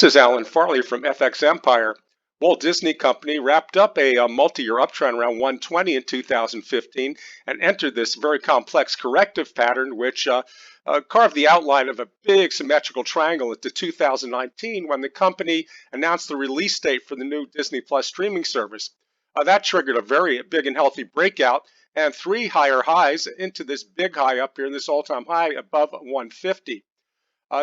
This is Alan Farley from FX Empire. Walt Disney Company wrapped up a multi-year uptrend around 120 in 2015 and entered this very complex corrective pattern, which carved the outline of a big symmetrical triangle into 2019 when the company announced the release date for the new Disney Plus streaming service. That triggered a very big and healthy breakout and three higher highs into this big high up here, this all-time high above 150.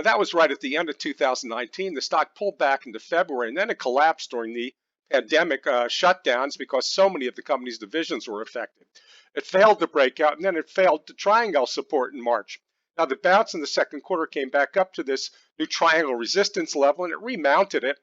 That was right at the end of 2019. The stock pulled back into February, and then it collapsed during the pandemic shutdowns because so many of the company's divisions were affected. It failed to break out, and then it failed to triangle support in March. Now, the bounce in the second quarter came back up to this new triangle resistance level, and it remounted it.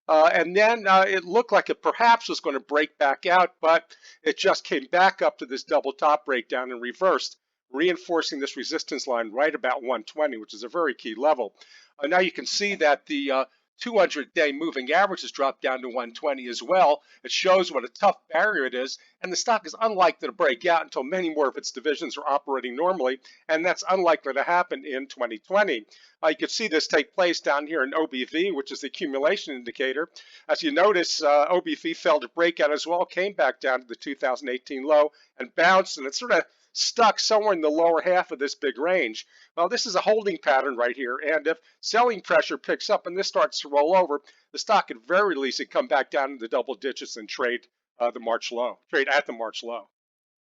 And then it looked like it perhaps was going to break back out, but it just came back up to this double top breakdown and reversed, reinforcing this resistance line right about 120, which is a very key level. Now you can see that the 200-day moving average has dropped down to 120 as well. It shows what a tough barrier it is, and the stock is unlikely to break out until many more of its divisions are operating normally, and that's unlikely to happen in 2020. You can see this take place down here in OBV, which is the accumulation indicator. As you notice, OBV failed to break out as well, came back down to the 2018 low and bounced, and it sort of stuck somewhere in the lower half of this big range. Well, this is a holding pattern right here, and if selling pressure picks up and this starts to roll over, the stock at very least could come back down into the double digits and trade at the March low.